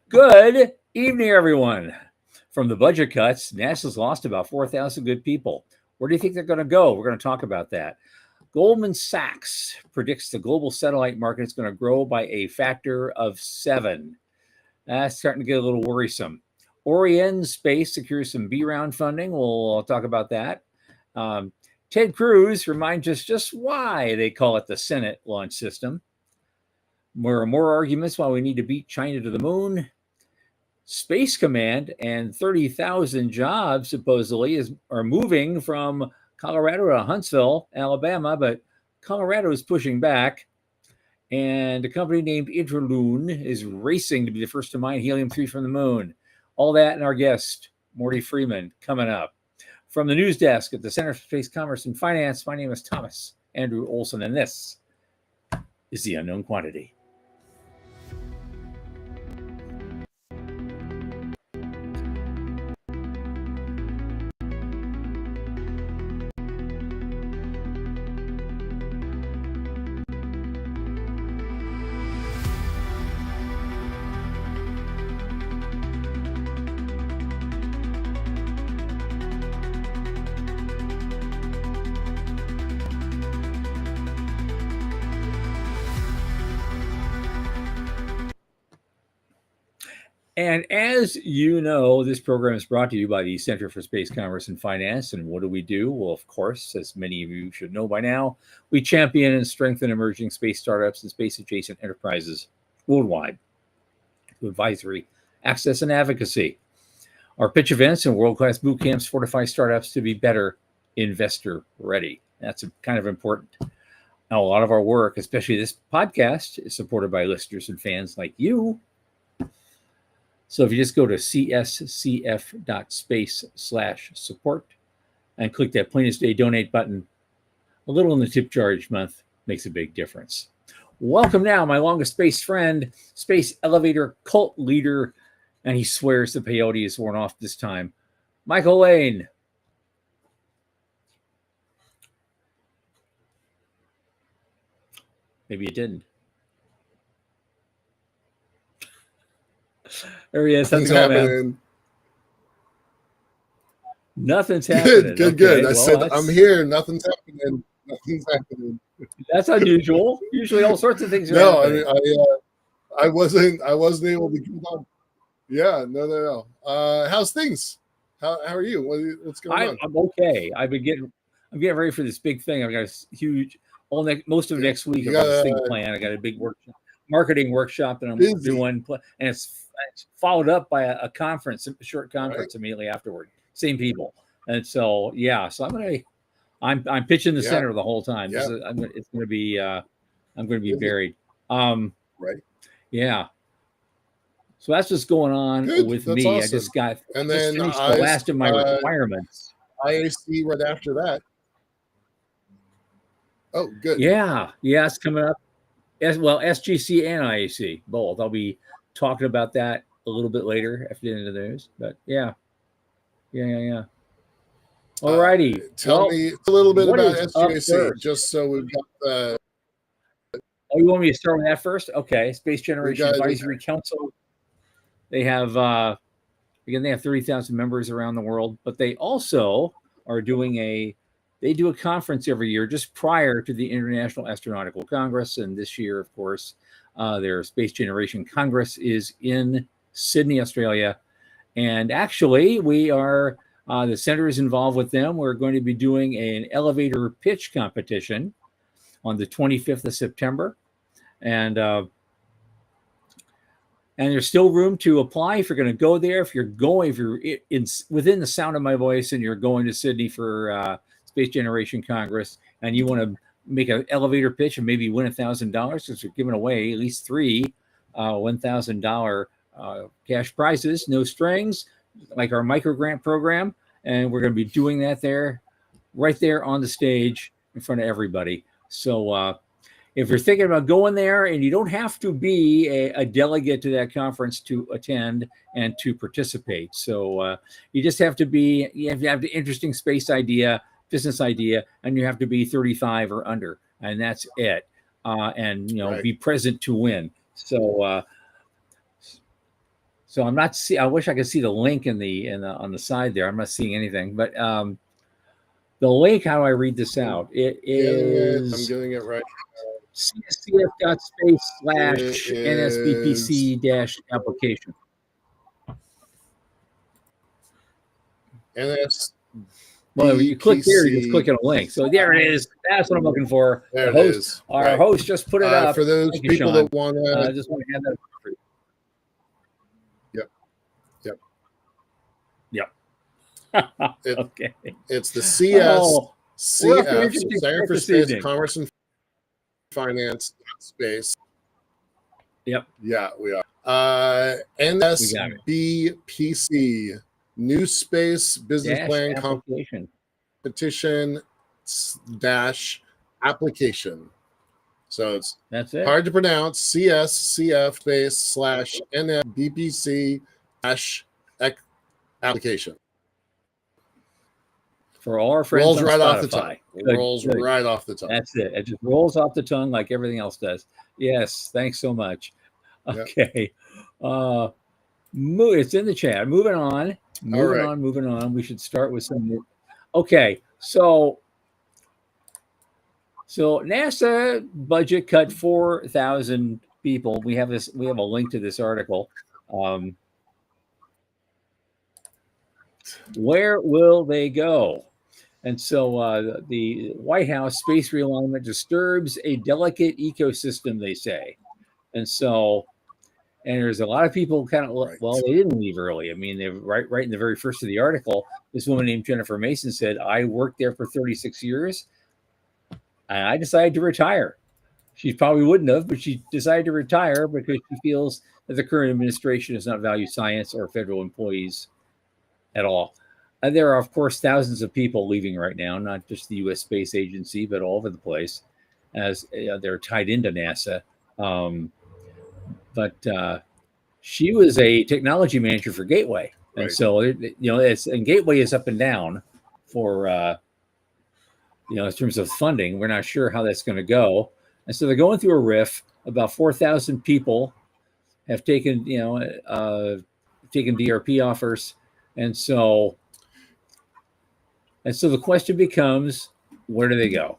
Good evening, everyone. From the budget cuts, NASA's lost about 4,000 good people. Where do you think they're going to go? We're going to talk about that. Goldman Sachs predicts the global satellite market is going to grow by a factor of 7. That's starting to get a little worrisome. Orion Space secures some B round funding. We'll talk about that. Um, Ted Cruz reminds us just why they call it the Senate launch system. More arguments why we need to beat China to the moon. Space Command and 30,000 jobs supposedly are moving from Colorado to Huntsville, Alabama, but Colorado is pushing back. And a company named Interloon is racing to be the first to mine helium-3 from the moon. All that and our guest, Mordy Friedman, coming up. From the news desk at the Center for Space Commerce and Finance, my name is Thomas Andrew Olson, and this is The Unknown Quantity. And as you know, this program is brought to you by the Center for Space Commerce and Finance. And what do we do? Well, of course, as many of you should know by now, we champion and strengthen emerging space startups and space adjacent enterprises worldwide through advisory, access, and advocacy. Our pitch events and world-class boot camps fortify startups to be better investor ready. That's kind of important. Now, a lot of our work, especially this podcast, is supported by listeners and fans like you. So if you just go to cscf.space/support and click that Plainest Day donate button, a little in the tip jar each month makes a big difference. Welcome now, my longest space friend, space elevator cult leader, and he swears the peyote is worn off this time, Michael Lane. Maybe it didn't. There he is. Nothing's happening. Nothing's happening. Good. Okay, I said, I'm here. Nothing's happening. That's unusual. Usually all sorts of things are happening. I wasn't able to keep on. Yeah, no. How's things? How are you? What's going on? I'm okay. I'm getting ready for this big thing. I've got a huge most of next week. I've got this thing planned. I got a big marketing workshop that I'm doing, and it's followed up by a short conference immediately afterward. Same people, and so I'm pitching the center the whole time. Yeah. I'm going to be buried. Right. Yeah. So that's what's going on with me. Awesome. I just finished the last of my requirements. IAC right after that. Oh, good. Yeah, it's coming up. Well, SGC and IAC, both. I'll be talking about that a little bit later after the end of the news. But yeah. All righty. Tell me a little bit about SGC, just so we've got the... Oh, you want me to start with that first? Okay. Space Generation Advisory Council. They have 30,000 members around the world, but they also are doing a conference every year just prior to the International Astronautical Congress. And this year, of course, their Space Generation Congress is in Sydney, Australia. And actually, we are, the center is involved with them. We're going to be doing an elevator pitch competition on the 25th of September. And there's still room to apply if you're going to go there. If you're within the sound of my voice and you're going to Sydney for Space Generation Congress, and you want to make an elevator pitch and maybe win $1,000, because we're giving away at least 3 $1,000 cash prizes, no strings, like our micro grant program. And we're going to be doing that right there on the stage in front of everybody. So if you're thinking about going there, and you don't have to be a delegate to that conference to attend and to participate. So you just have to have the interesting space idea, business idea, and you have to be 35 or under, and that's it. And be present to win. So So I'm not see. I wish I could see the link on the side there. I'm not seeing anything, but the link. How do I read this out? It is. I'm getting it right. cscf.space/nsbpc-application. NS. Well, you click there, you just click on a link. So there it is. That's what I'm looking for. There the host, it is. Our host just put it up. For those Thank people you, that want to. I just want to have that for you. Yep. Okay. It's the CF, Center for Space Commerce and Finance Space. Yep. Yeah, we are. NSBPC, New Space Business Plan Competition - application. So that's it. Hard to pronounce. CSCF space / NSBPC - application. For all our friends rolls on right Spotify. off the tongue. Rolls right off the tongue. That's it. It just rolls off the tongue like everything else does. Yes, thanks so much. Okay. Yep. It's in the chat. Moving on. Moving on. We should start with some. Okay, so NASA budget cut 4,000 people. We have a link to this article. Where will they go? And so the White House space realignment disturbs a delicate ecosystem, they say. And so, and there's a lot of people kind of, well, they didn't leave early. I mean, they right in the very first of the article, this woman named Jennifer Mason said, I worked there for 36 years and I decided to retire. She probably wouldn't have, but she decided to retire because she feels that the current administration does not value science or federal employees at all. And there are, of course, thousands of people leaving right now, not just the U.S. Space Agency, but all over the place, as they're tied into NASA. But she was a technology manager for Gateway, and so and Gateway is up and down for in terms of funding. We're not sure how that's going to go, and so they're going through a riff. About 4,000 people have taken DRP offers, and so the question becomes, where do they go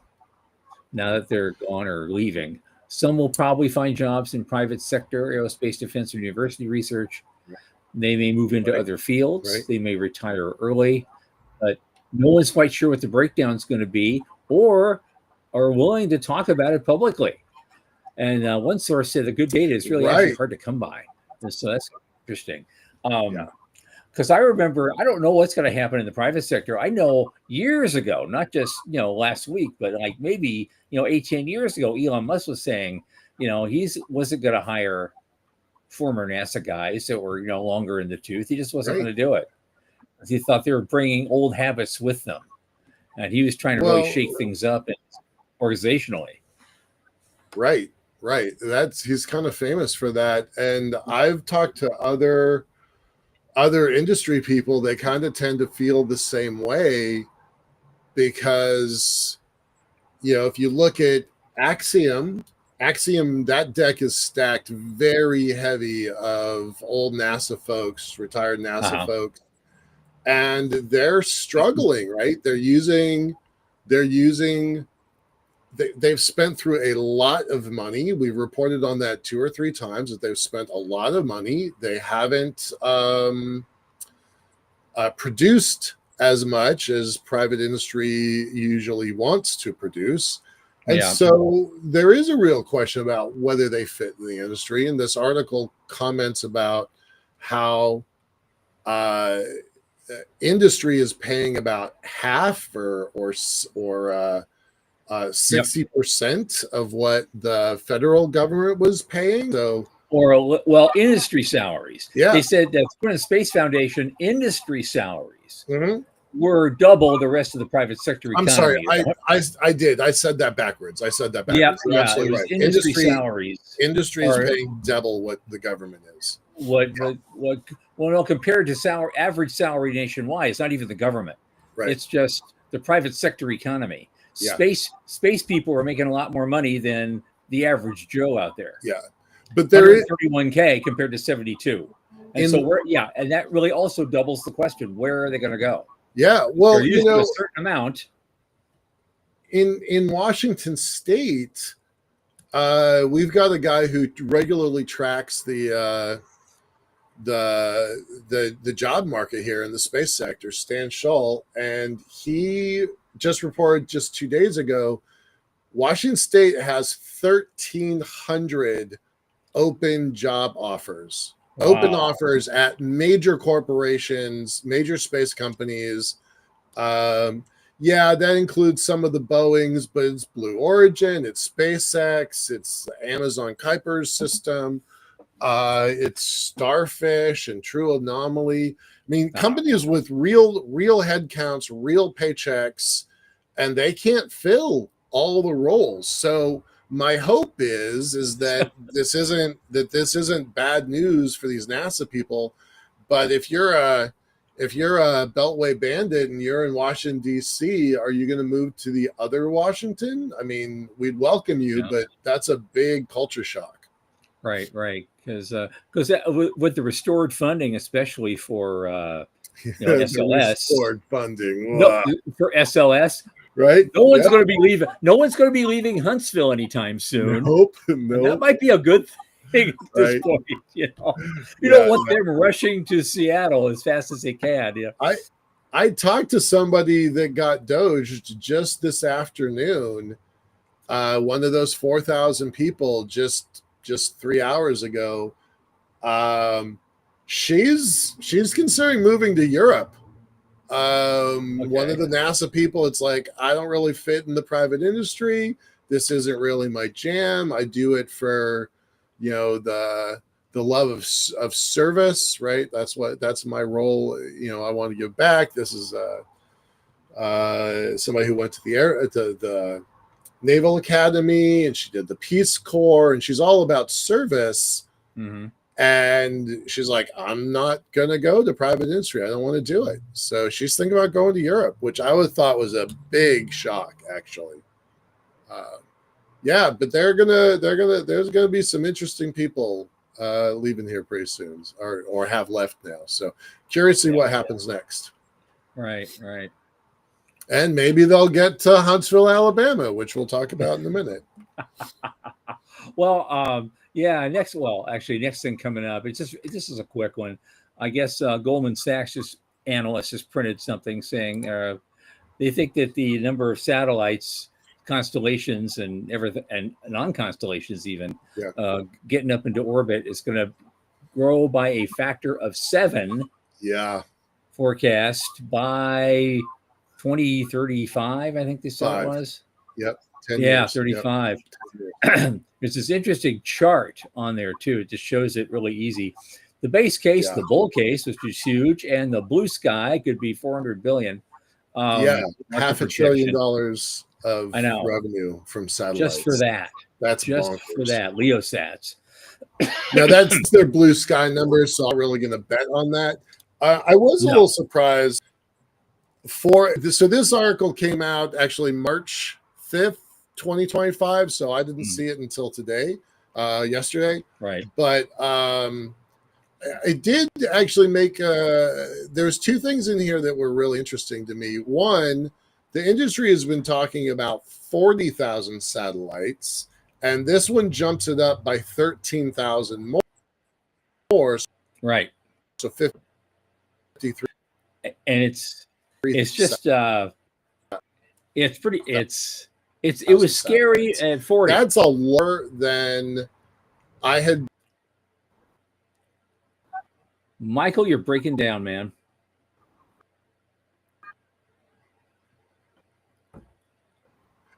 now that they're gone or leaving? Some will probably find jobs in private sector, aerospace, defense, or university research. They may move into other fields. They may retire early, but no one's quite sure what the breakdown is going to be or are willing to talk about it publicly. And one source said the good data is really actually hard to come by. And so that's interesting. Because I remember, I don't know what's going to happen in the private sector. I know years ago, not just, last week, but like maybe, 8-10 years ago, Elon Musk was saying, he wasn't going to hire former NASA guys that were, longer in the tooth. He just wasn't going to do it. He thought they were bringing old habits with them. And he was trying to really shake things up organizationally. Right. He's kind of famous for that. And I've talked to other industry people. They kind of tend to feel the same way because, if you look at Axiom, that deck is stacked very heavy of old NASA folks, retired NASA folks, and they're struggling, right? They've spent through a lot of money. We've reported on that 2 or 3 times that they've spent a lot of money. They haven't produced as much as private industry usually wants to produce. And so there is a real question about whether they fit in the industry. And this article comments about how industry is paying about half or 60% of what the federal government was paying. So, industry salaries. Yeah, they said that Quinn Space Foundation industry salaries were double the rest of the private sector economy. I'm sorry, I did. I said that backwards. Yeah, You're absolutely right. Industry salaries. Industry is paying double what the government is. Compared to average salary nationwide, it's not even the government. Right. It's just the private sector economy. Yeah. Space people are making a lot more money than the average Joe out there. Yeah. But there is 31K compared to 72. And so and that really also doubles the question: where are they going to go? Yeah, well, they're using a certain amount. In Washington State, we've got a guy who regularly tracks the job market here in the space sector, Stan Schull, and he just reported just 2 days ago, Washington State has 1,300 open job offers. Wow. Open offers at major corporations, major space companies. Yeah, that includes some of the Boeings, but it's Blue Origin, it's SpaceX, it's Amazon Kuiper's system, it's Starfish and True Anomaly. I mean, companies with real headcounts, real paychecks, and they can't fill all the roles. So my hope is that this isn't bad news for these NASA people, but if you're a Beltway bandit and you're in Washington D.C., are you going to move to the other Washington? I mean, we'd welcome you, but that's a big culture shock. Right, because with the restored funding, especially for SLS, restored funding for SLS. Right. No one's going to be leaving. No one's going to be leaving Huntsville anytime soon. Nope. That might be a good thing at this point. You don't want them rushing to Seattle as fast as they can. Yeah. I talked to somebody that got doged just this afternoon. One of those 4,000 people just 3 hours ago. She's considering moving to Europe. One of the NASA people, it's like, I don't really fit in the private industry. This isn't really my jam. I do it for, the love of service, right? That's my role. I want to give back. This is somebody who went to the Naval Academy, and she did the Peace Corps, and she's all about service. Mm-hmm. And she's like, I'm not going to go to private industry. I don't want to do it. So she's thinking about going to Europe, which I would thought was a big shock, actually. But there's going to be some interesting people leaving here pretty soon or have left now. So curious to see what happens next. Right. And maybe they'll get to Huntsville, Alabama, which we'll talk about in a minute. Well, next thing coming up, this is a quick one. I guess Goldman Sachs analyst just printed something saying they think that the number of satellites, constellations, and everything, and non-constellations even, getting up into orbit is going to grow by a factor of 7. Yeah. Forecast by 2035, I think they said it was. Yep. 10 years. 35. Yep. There's this interesting chart on there too. It just shows it really easy. The base case, the bull case, which is huge, and the blue sky could be 400 billion. $500 billion of revenue from satellites. Just for that. That's just bonkers. For that. LeoSats. Now that's their blue sky numbers, so I'm really going to bet on that. I was a little surprised. So this article came out actually March 5th, 2025. So I didn't see it until yesterday. Right. But I did actually make, there's 2 things in here that were really interesting to me. One, the industry has been talking about 40,000 satellites, and this one jumps it up by 13,000 more. Right. So 53. And it's just it's pretty it was scary at 40. That's a lot than I had. Michael, you're breaking down, man.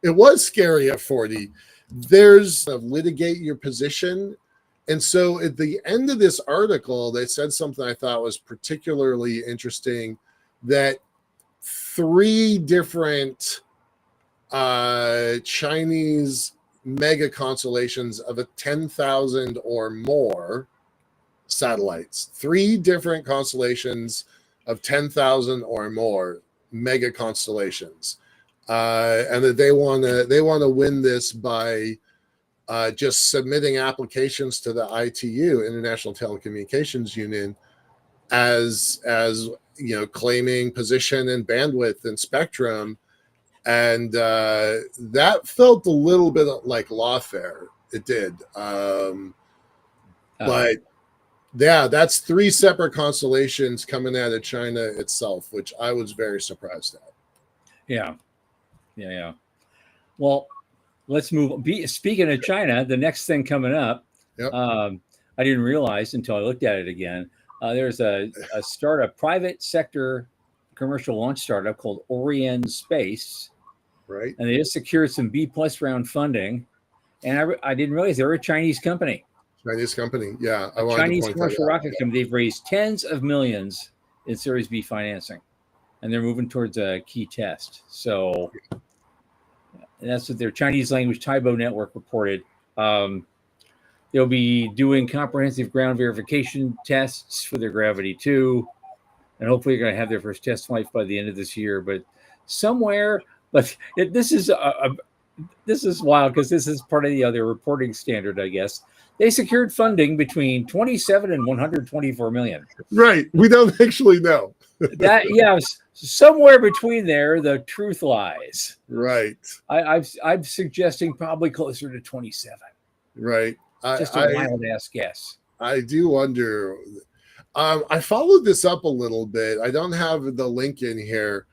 It was scary at 40. There's litigate your position. And so at the end of this article, they said something I thought was particularly interesting, that 3 different Chinese mega constellations of 10,000 or more satellites, 3 different constellations of 10,000 or more mega constellations, and that they want to win this by just submitting applications to the ITU, International Telecommunications Union, as claiming position and bandwidth and spectrum, and that felt a little bit like lawfare. It did, but yeah, that's 3 separate constellations coming out of China itself, which I was very surprised at. Yeah. Well, let's move. Speaking of China, the next thing coming up, Yep. I didn't realize until I looked at it again. There's a startup, private sector commercial launch startup called Orion Space. Right. And they just secured some B+ round funding. And I didn't realize they were a Chinese company. Chinese company, yeah. A Chinese commercial rocket company. They've raised tens of millions in Series B financing. And they're moving towards a key test. So that's what their Chinese language Taibo network reported. They'll be doing comprehensive ground verification tests for their Gravity 2. And hopefully they're going to have their first test flight by the end of this year. But this is wild because this is part of the other reporting standard, I guess. They secured funding between 27 and 124 million. Right. We don't actually know. Somewhere between there, the truth lies. Right. I'm suggesting probably closer to 27. Right. Just a wild ass guess. I do wonder. I followed this up a little bit. I don't have the link in here,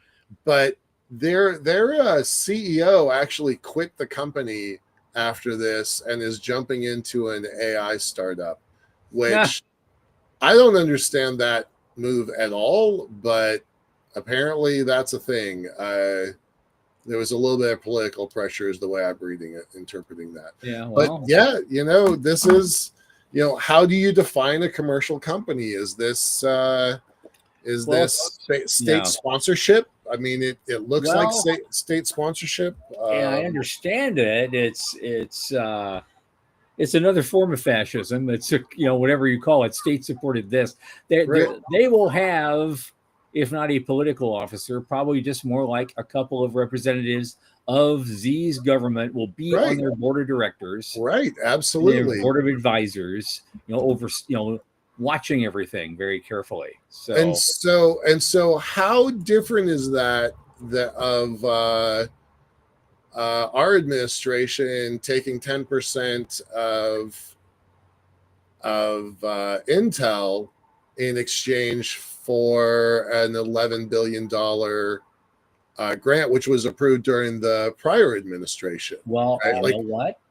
but their CEO actually quit the company after this and is jumping into an AI startup, which I don't understand that move at all, but apparently that's a thing. There was a little bit of political pressure is the way I'm interpreting that. Yeah. Well, but yeah, this is, how do you define a commercial company? Is this state sponsorship? I mean, it looks like state sponsorship. Yeah, I understand it. It's another form of fascism. It's whatever you call it, state supported this. They will have, if not a political officer, probably just more like a couple of representatives of Xi's government will be on their board of directors. Right, absolutely. Their board of advisors, watching everything very carefully. So how different is that of our administration taking 10% of Intel in exchange for an $11 billion grant, which was approved during the prior administration? Well,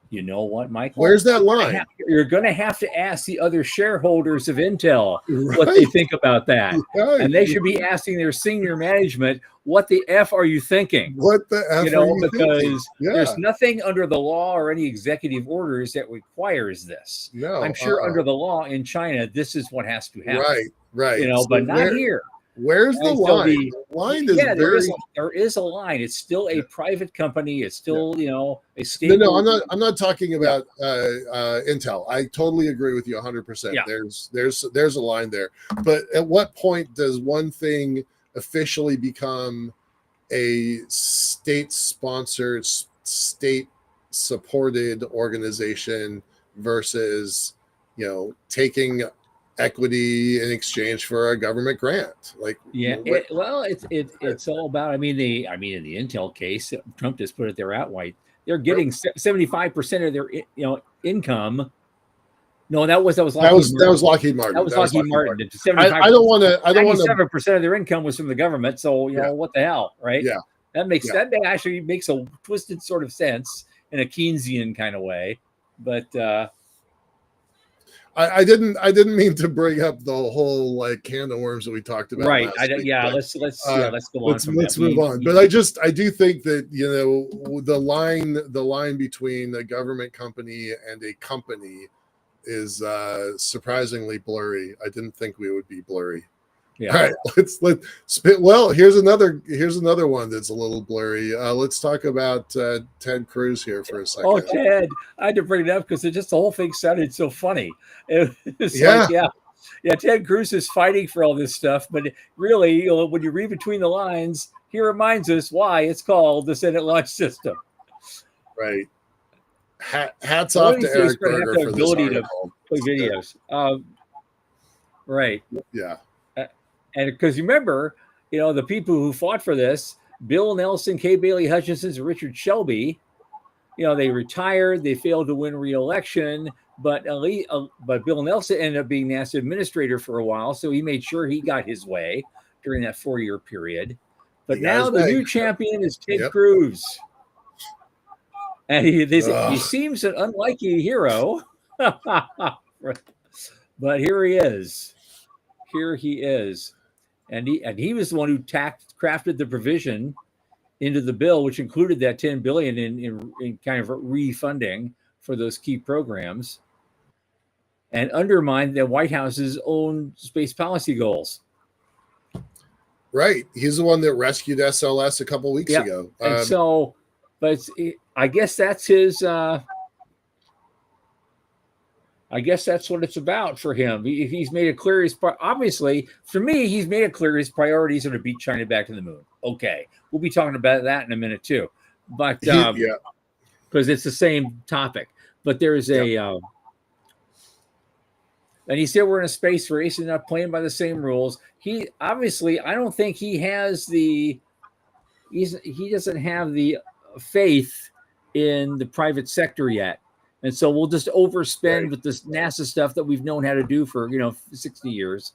you know what, Michael? Where's that line? You're going to have to ask the other shareholders of Intel what they think about that. Right. And they should be asking their senior management, what the F are you thinking? What the F are you thinking? There's nothing under the law or any executive orders that requires this. No. I'm sure under the law in China, this is what has to happen. Right. So but not here. Where's the line? The line is there is a line. It's still a private company. It's still, a state. No, I'm not talking about Intel. I totally agree with you 100%. Yeah. There's a line there. But at what point does one thing officially become a state-sponsored, state-supported organization versus, taking equity in exchange for a government grant? It's all about. In the Intel case, Trump just put it there outright. They're getting 75% of their income. No, that was Lockheed Martin. That was Lockheed Martin. That was Lockheed Martin. 97% of their income was from the government. So what the hell, right? Yeah, that actually makes a twisted sort of sense in a Keynesian kind of way, but. I didn't mean to bring up the whole can of worms that we talked about. Right. Let's go on. Let's move on. But I do think that the line between a government company and a company is surprisingly blurry. I didn't think we would be blurry. Yeah. All right. Let's spit. Well, here's another one that's a little blurry. Let's talk about Ted Cruz here for a second. Oh, Ted! I had to bring it up because the whole thing sounded so funny. Ted Cruz is fighting for all this stuff, but really, when you read between the lines, he reminds us why it's called the Senate Launch System. Right. hats Well, off what to he's Eric going to have Berger the for this ability to article. play videos. Right. Yeah. And because remember, the people who fought for this, Bill Nelson, Kay Bailey Hutchinson, and Richard Shelby, they retired, they failed to win re-election, but Bill Nelson ended up being NASA administrator for a while, so he made sure he got his way during that 4-year period. But now the new champion is Ted Cruz. And he seems an unlikely hero. But here he is. And he was the one who crafted the provision into the bill, which included that $10 billion in kind of refunding for those key programs, and undermined the White House's own space policy goals. Right. He's the one that rescued SLS a couple weeks ago. And so, but I guess that's his. I guess that's what it's about for him. He's made it clear obviously, for me, he's made it clear his priorities are to beat China back to the moon. Okay, we'll be talking about that in a minute too, but because it's the same topic. But there's and he said we're in a space race and not playing by the same rules. He obviously, I don't think he has he doesn't have the faith in the private sector yet. And so we'll just overspend with this NASA stuff that we've known how to do for 60 years,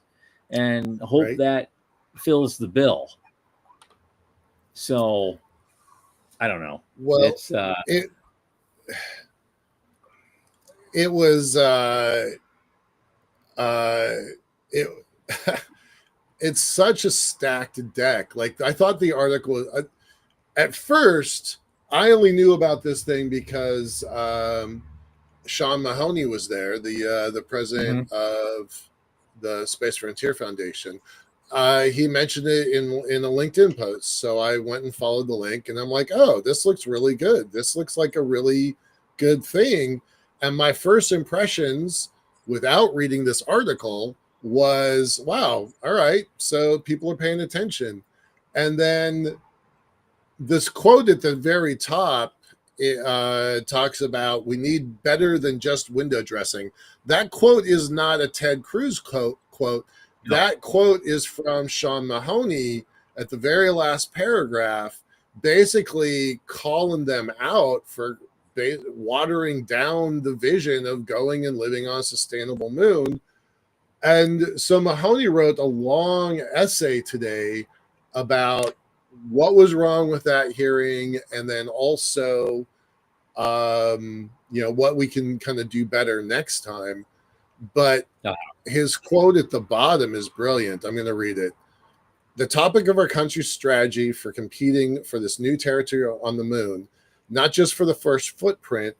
and hope that fills the bill. So I don't know. Well, it's it's such a stacked deck. Like, I thought the article at first, I only knew about this thing because Sean Mahoney was there, the president of the Space Frontier Foundation. He mentioned it in a LinkedIn post. So I went and followed the link, and I'm like, oh, this looks really good. This looks like a really good thing. And my first impressions without reading this article was, wow, all right, so people are paying attention. And then this quote at the very top, it talks about we need better than just window dressing. That quote is not a Ted Cruz quote. No. That quote is from Sean Mahoney at the very last paragraph, basically calling them out for watering down the vision of going and living on a sustainable moon. And so Mahoney wrote a long essay today about what was wrong with that hearing, and then also what we can kind of do better next time. But his quote at the bottom is brilliant. I'm going to read it. The topic of our country's strategy for competing for this new territory on the moon, not just for the first footprint,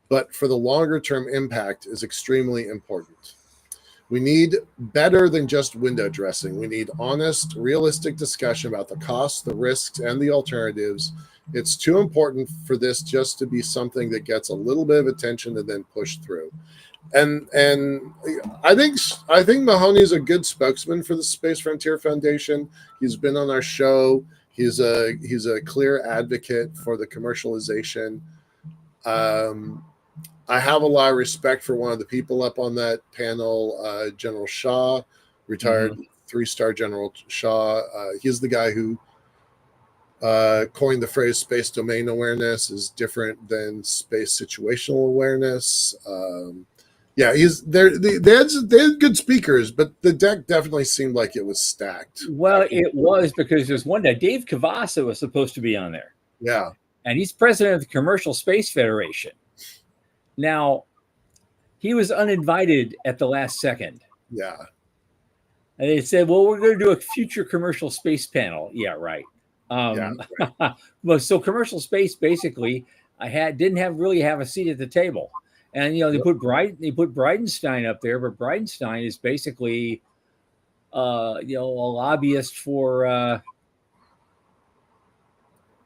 but for the longer term impact, is extremely important. We need better than just window dressing. We need honest, realistic discussion about the costs, the risks, and the alternatives. It's too important for this just to be something that gets a little bit of attention and then pushed through. And I think Mahoney's a good spokesman for the Space Frontier Foundation. He's been on our show. He's a clear advocate for the commercialization. I have a lot of respect for one of the people up on that panel, General Shaw, retired 3-star General Shaw. He's the guy who coined the phrase space domain awareness is different than space situational awareness. He's there. They had good speakers, but the deck definitely seemed like it was stacked. Well, it was, because there's one that Dave Cavassa was supposed to be on there. Yeah. And he's president of the Commercial Space Federation. Now, he was uninvited at the last second. Yeah. And they said, well, we're going to do a future commercial space panel. Yeah, right. Well, so commercial space basically didn't really have a seat at the table. And they put Bridenstine up there, but Bridenstine is basically a lobbyist for a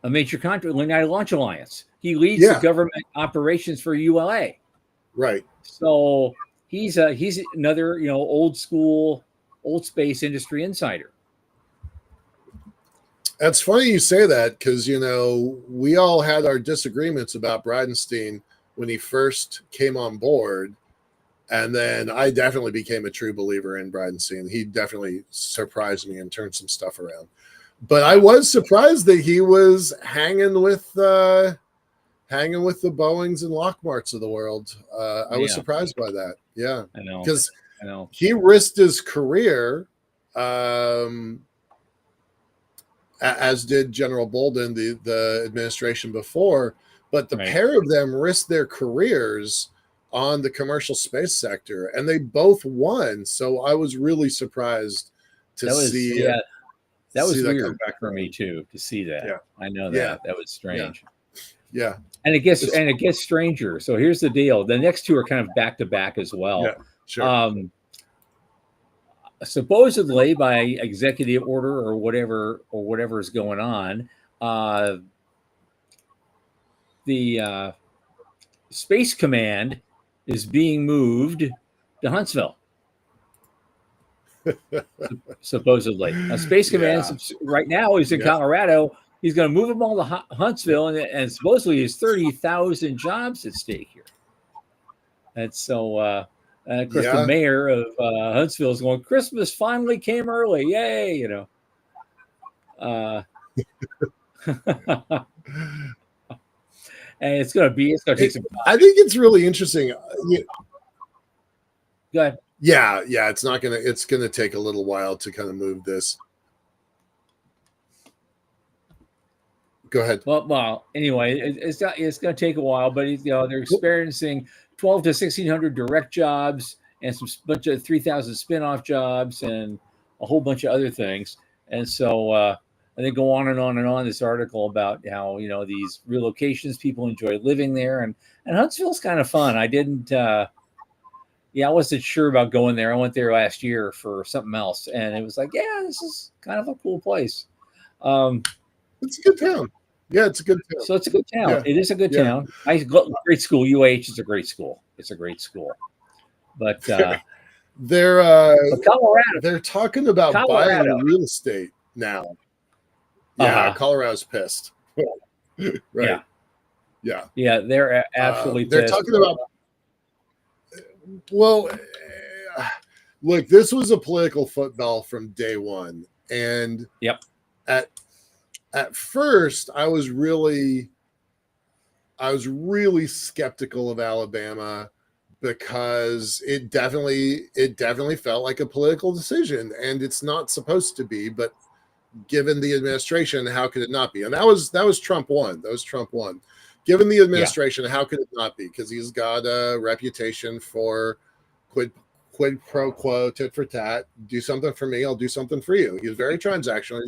major contract, United Launch Alliance. He leads the government operations for ULA. Right. So he's another old space industry insider. That's funny you say that, because we all had our disagreements about Bridenstine when he first came on board. And then I definitely became a true believer in Bridenstine. He definitely surprised me and turned some stuff around. But I was surprised that he was hanging with the Boeings and Lockmarts of the world. I was surprised by that. Yeah, I know, because he risked his career, as did General Bolden, the administration before. But the pair of them risked their careers on the commercial space sector, and they both won. So I was really surprised to see. That was weird for me too, to see that. Yeah. I know that. That was strange. Yeah. And it gets stranger. So here's the deal. The next two are kind of back to back as well. Yeah, sure. Supposedly by executive order or whatever is going on, the Space Command is being moved to Huntsville. Supposedly, Space Command right now is in Colorado. He's going to move them all to Huntsville, and supposedly there's 30,000 jobs at stake here. And so, of course, the mayor of Huntsville is going, "Christmas finally came early, yay!" You know. And it's going to take some time. I think it's really interesting. Go ahead. Yeah, it's going to take a little while to kind of move this. Go ahead. Well. Anyway, it's going to take a while, but they're experiencing 12 to 1,600 direct jobs and some bunch of 3,000 spin-off jobs and a whole bunch of other things. And so they go on and on and on. This article about how these relocations, people enjoy living there, and Huntsville's kind of fun. I didn't. I wasn't sure about going there. I went there last year for something else, and it was like, this is kind of a cool place. It's a good town. Yeah, it's a good town. So it's a good town. Yeah. It is a good town. Great school. UH is a great school. It's a great school. But Colorado. They're talking about buying real estate now. Yeah, Colorado's pissed. Right. Yeah. They're absolutely they're pissed. Talking about. Well, look, this was a political football from day one, and at first I was really skeptical of Alabama because it definitely felt like a political decision, and it's not supposed to be, but given the administration, how could it not be? And that was Trump won. That was Trump won. Given the administration, how could it not be? Because he's got a reputation for quid pro quo, tit for tat. Do something for me, I'll do something for you. He's very transactional.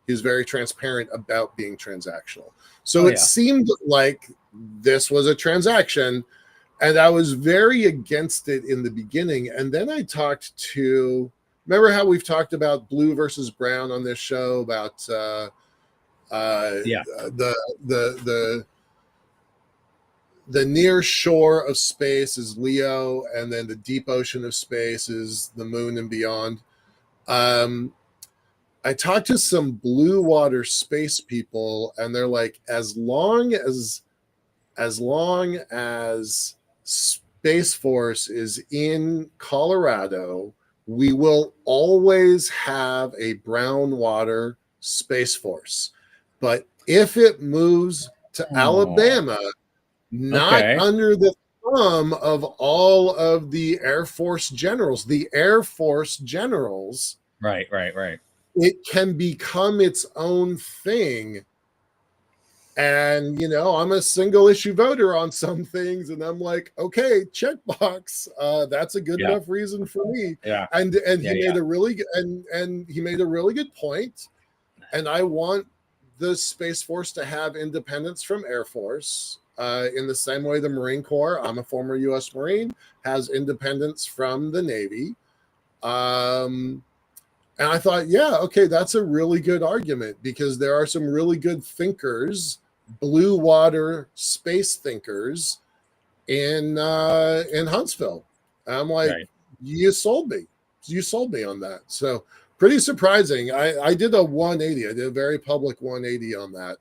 He's very transparent about being transactional. So it seemed like this was a transaction, and I was very against it in the beginning. And then I talked to, remember how we've talked about blue versus brown on this show about the near shore of space is Leo, and then the deep ocean of space is the moon and beyond. I talked to some blue water space people, and they're like, as long as Space Force is in Colorado, we will always have a brown water Space Force. But if it moves to Alabama, not under the thumb of all of the Air Force generals, Right. It can become its own thing. And, I'm a single issue voter on some things, and I'm like, okay, checkbox. That's a good enough reason for me. Yeah. And he made a really good, and he made a really good point. And I want the Space Force to have independence from Air Force, in the same way the Marine Corps, I'm a former U.S. Marine, has independence from the Navy. And I thought, that's a really good argument, because there are some really good thinkers, blue water space thinkers in Huntsville. And I'm like, you sold me on that. So pretty surprising. I did a 180. I did a very public 180 on that.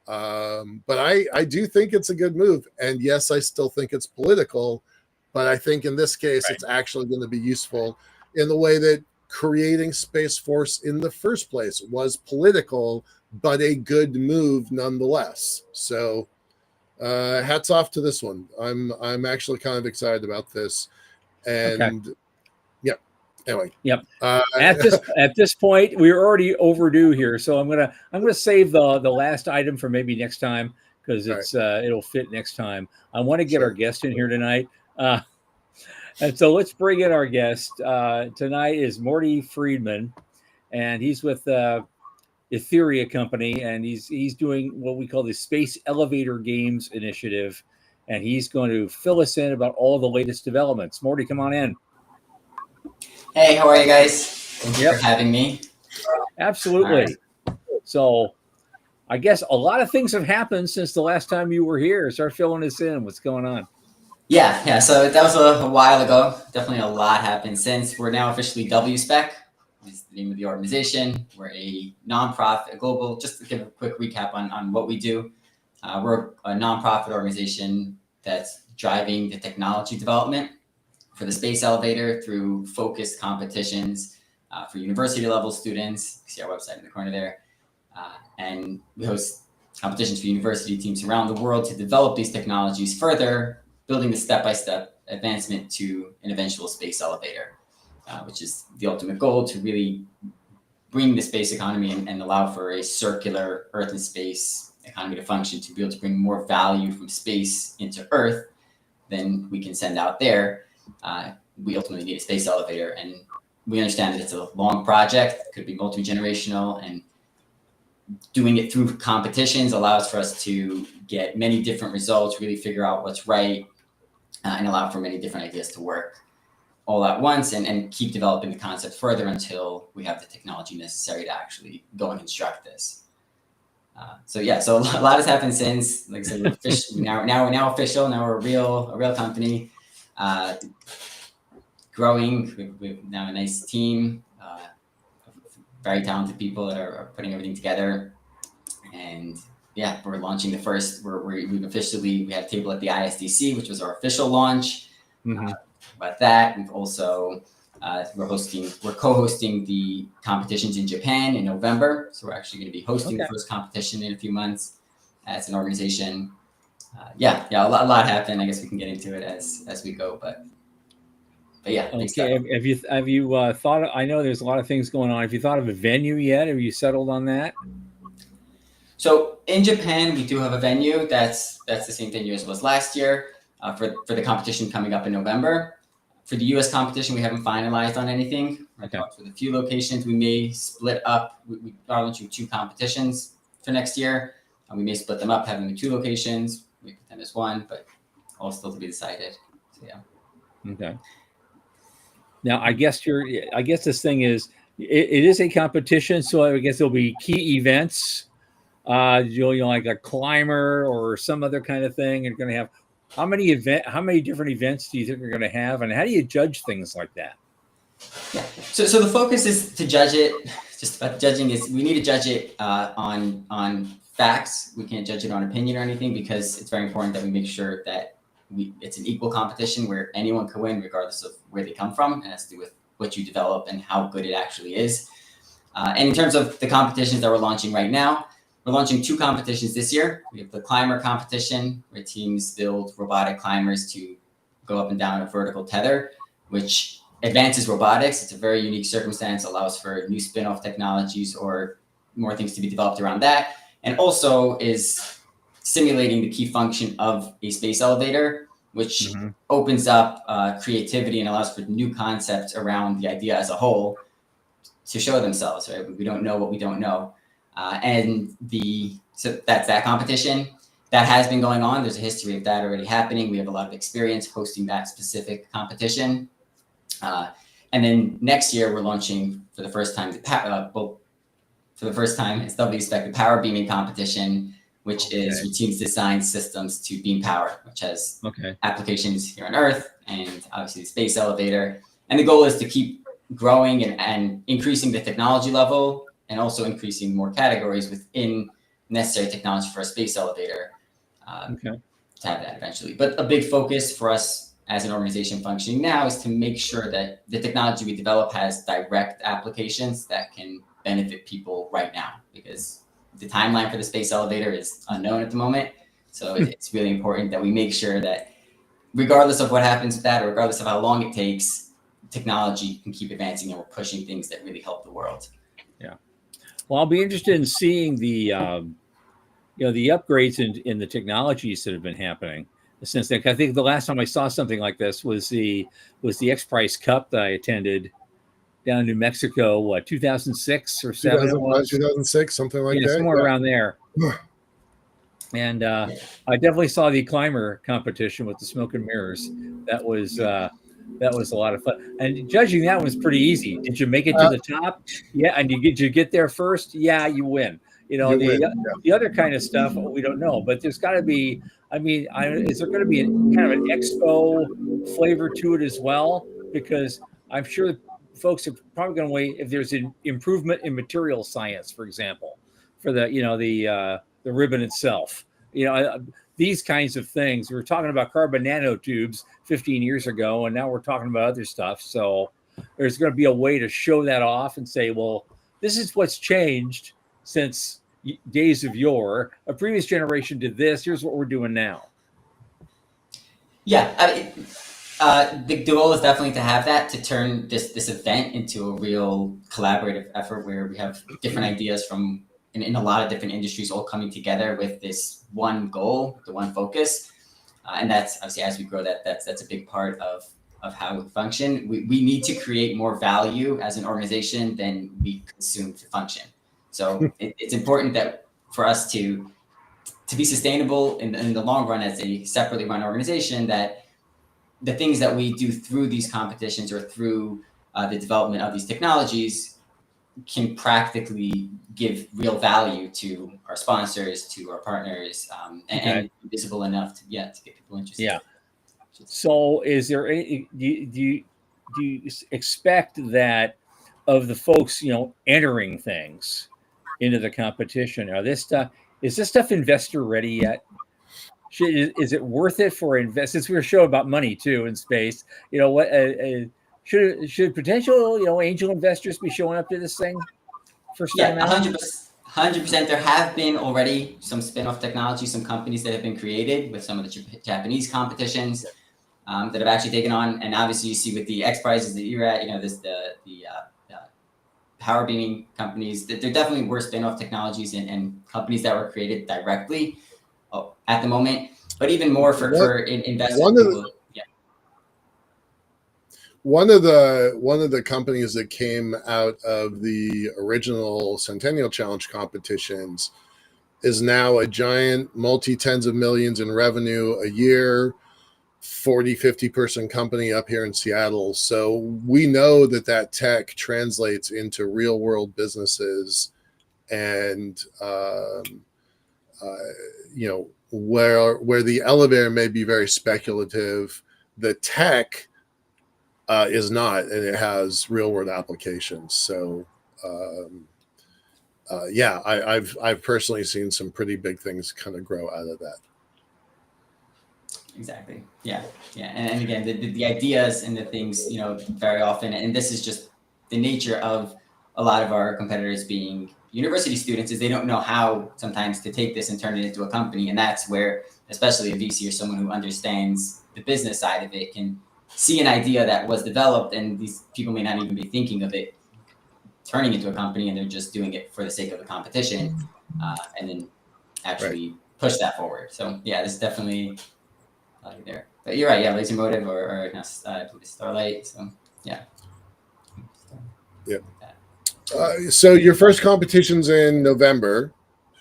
But I do think it's a good move. And yes, I still think it's political, but I think in this case, it's actually going to be useful in the way that creating Space Force in the first place was political, but a good move nonetheless. So hats off to this one. I'm actually kind of excited about this. And yeah, anyway. Yep. At this point, we're already overdue here, so I'm gonna save the last item for maybe next time, because it'll fit next time. I want to get our guest in here tonight, and so let's bring in our guest. Tonight is Mordy Friedman, and he's with Etheria Company, and he's doing what we call the Space Elevator Games Initiative, and he's going to fill us in about all the latest developments. Mordy, come on in. Hey, how are you guys? Thank you for having me. Absolutely. Right. So I guess a lot of things have happened since the last time you were here. Start filling us in. What's going on? Yeah. So that was a while ago. Definitely a lot happened since. We're now officially WSpec. Is the name of the organization. We're a nonprofit, a global, just to give a quick recap on what we do. We're a nonprofit organization that's driving the technology development for the space elevator through focused competitions for university level students. You see our website in the corner there. And we host competitions for university teams around the world to develop these technologies further, building the step-by-step advancement to an eventual space elevator, which is the ultimate goal, to really bring the space economy and allow for a circular Earth and space economy to function, to be able to bring more value from space into Earth than we can send out there. We ultimately need a space elevator, and we understand that it's a long project, could be multi-generational, and doing it through competitions allows for us to get many different results, really figure out what's right, and allow for many different ideas to work all at once, and keep developing the concept further until we have the technology necessary to actually go and construct this. So a lot has happened since. Like I said, we're official. Now we're a real company. Growing. We've now a nice team, very talented people that are putting everything together, and we're launching the first. We had a table at the ISDC, which was our official launch. Mm-hmm. About that, we've also we're co-hosting the competitions in Japan in November, so we're actually going to be hosting the first competition in a few months as an organization. A lot happened. I guess we can get into it as we go, but yeah. Okay. Have you thought? I know there's a lot of things going on. Have you thought of a venue yet? Have you settled on that? So in Japan, we do have a venue that's the same venue as was last year for the competition coming up in November. For the U.S. competition, we haven't finalized on anything. Okay. For the few locations, we may split up. We are launching 2 competitions for next year. We may split them up, having the 2 locations. We put them as 1, but all still to be decided. So yeah. Okay. Now, I guess this thing is it is a competition, so I guess there'll be key events. Like a climber or some other kind of thing. You're going to have how many different events do you think you're going to have, and how do you judge things like that? Yeah. So the focus is to judge it. Just about judging is we need to judge it on facts. We can't judge it on opinion or anything, because it's very important that we make sure that it's an equal competition where anyone can win regardless of where they come from, and it has to do with what you develop and how good it actually is. And in terms of the competitions that we're launching right now, we're launching 2 competitions this year. We have the climber competition, where teams build robotic climbers to go up and down a vertical tether, which advances robotics. It's a very unique circumstance, allows for new spin-off technologies or more things to be developed around that, and also is simulating the key function of a space elevator, which opens up creativity and allows for new concepts around the idea as a whole to show themselves, right? We don't know what we don't know. So that's that competition. That has been going on. There's a history of that already happening. We have a lot of experience hosting that specific competition. And then next year, we're launching for the first time, it's WSpec, the power beaming competition, which is where teams design systems to beam power, which has applications here on Earth and obviously the space elevator. And the goal is to keep growing and increasing the technology level, and also increasing more categories within necessary technology for a space elevator Okay. to have that eventually. But a big focus for us as an organization functioning now is to make sure that the technology we develop has direct applications that can benefit people right now, because the timeline for the space elevator is unknown at the moment. So it's really important that we make sure that regardless of what happens with that, or regardless of how long it takes, technology can keep advancing and we're pushing things that really help the world. Yeah. Well, I'll be interested in seeing the the upgrades in the technologies that have been happening since then. I think the last time I saw something like this was the X Prize Cup that I attended down in New Mexico. What, 2006 or 7 it 2005, was? 2006, something like Yeah, that. somewhere Yeah. around there. And I definitely saw the climber competition with the smoke and mirrors. That was a lot of fun. And judging that was pretty easy. Did you make it to the top? Yeah, and did you get there first? Yeah, you win. You win. The other kind of stuff we don't know, but there's got to be. I mean, is there going to be kind of an expo flavor to it as well? Because I'm sure folks are probably going to wait if there's an improvement in material science, for example, for the ribbon itself. These kinds of things. We were talking about carbon nanotubes 15 years ago, and now we're talking about other stuff. So there's going to be a way to show that off and say, well, this is what's changed since days of yore. A previous generation did this. Here's what we're doing now. Yeah, the goal is definitely to have that, to turn this event into a real collaborative effort where we have different ideas from in a lot of different industries all coming together with this one goal, the one focus. And that's obviously, as we grow, that's a big part of how we function. We need to create more value as an organization than we consume to function. So it's important that for us to be sustainable in the long run as a separately run organization, that the things that we do through these competitions or through the development of these technologies can practically give real value to our sponsors, to our partners, and visible enough to get people interested. Yeah. So is there any, do you expect that of the folks, entering things into the competition, is this stuff investor ready yet? Is it worth it for investors? Since we were showing about money too in space, what should potential angel investors be showing up to this thing first time out? 100%. There have been already some spin-off technology, some companies that have been created with some of the Japanese competitions that have actually taken on. And obviously, you see with the X Prizes that you're at, the power beaming companies, that there definitely were spin-off technologies and companies that were created directly at the moment. But even more for investors. One of the companies that came out of the original Centennial Challenge competitions is now a giant multi-tens of millions in revenue a year, 40-50 person company up here in Seattle. So we know that tech translates into real world businesses, and where the elevator may be very speculative, the tech is not, and it has real world applications. So I've personally seen some pretty big things kind of grow out of that. Exactly. Yeah. And again, the ideas and the things, very often, and this is just the nature of a lot of our competitors being university students, is they don't know how sometimes to take this and turn it into a company. And that's where, especially a VC or someone who understands the business side of it, can see an idea that was developed, and these people may not even be thinking of it turning into a company, and they're just doing it for the sake of the competition, and then actually push that forward. So yeah, this is definitely there. But you're right, yeah, Laser Motive or Starlight. So yeah. Yeah. So your first competition's in November.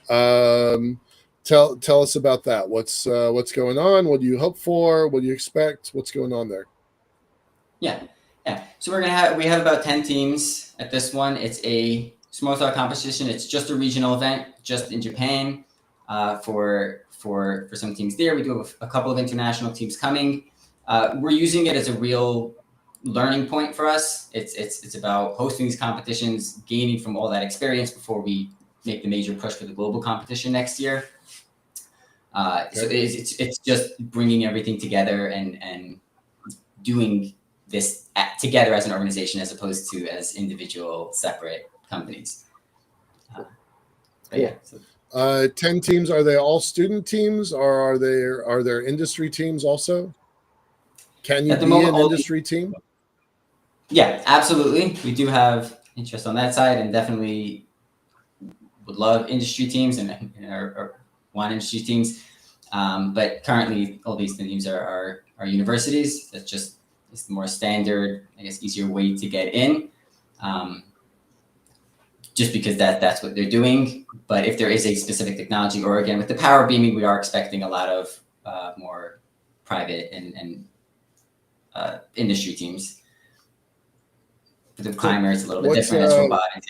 Tell us about that. What's going on? What do you hope for? What do you expect? What's going on there? Yeah. So we have about 10 teams at this one. It's a small style competition. It's just a regional event, just in Japan. For some teams there, we do have a couple of international teams coming. We're using it as a real learning point for us. It's about hosting these competitions, gaining from all that experience before we make the major push for the global competition next year. So it's just bringing everything together and doing this together as an organization as opposed to as individual separate companies. Cool. 10 teams, are they all student teams, or are there industry teams also? Can you be an industry team? Yeah, absolutely. We do have interest on that side, and definitely would love industry teams and or want industry teams. But currently, all these teams are universities. That's just it's the more standard, I guess, easier way to get in. Just because that's what they're doing. But if there is a specific technology, or again, with the power beaming, we are expecting a lot of more private and industry teams. For the climber, it's a little bit different. It's robotics.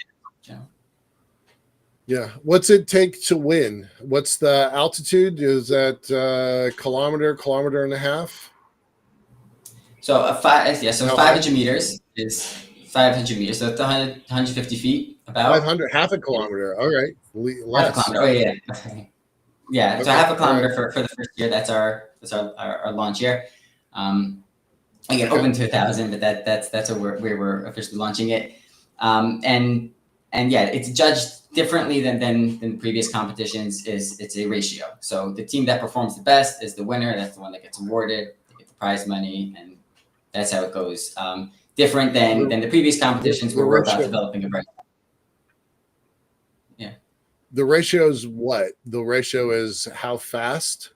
Yeah. What's it take to win? What's the altitude? Is that kilometer and a half? So 500 meters is 500 meters. So it's 150 feet about. 500, half a kilometer. All right. Half a kilometer. Oh yeah. Okay. Yeah. So half a kilometer for the first year. That's our launch year. Again, open to 1,000, but that's where we're officially launching it. And yeah, it's judged differently than the previous competitions. It's a ratio. So the team that performs the best is the winner. That's the one that gets awarded. They get the prize money, and that's how it goes. Different than the previous competitions where we're about developing a brand. Yeah. The ratio is what? The ratio is how fast?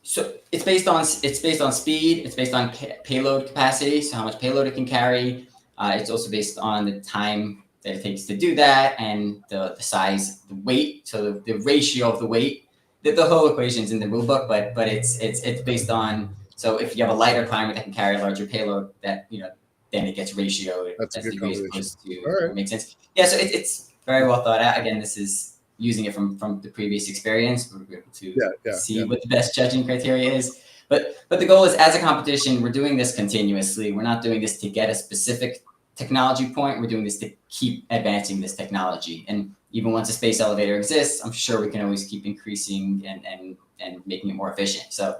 So it's based on speed. It's based on payload capacity. So how much payload it can carry. It's also based on the time that it takes to do that, and the size, the weight. So the ratio of the weight. The whole equation's in the rule book, but it's based on. So if you have a lighter climber that can carry a larger payload, that then it gets ratioed. That's a good combination. Right. Makes sense. Yeah. So it's very well thought out. Again, this is using it from the previous experience. We're able to see what the best judging criteria is. But the goal is, as a competition, we're doing this continuously. We're not doing this to get a specific technology point. We're doing this to keep advancing this technology. And even once a space elevator exists, I'm sure we can always keep increasing and making it more efficient. So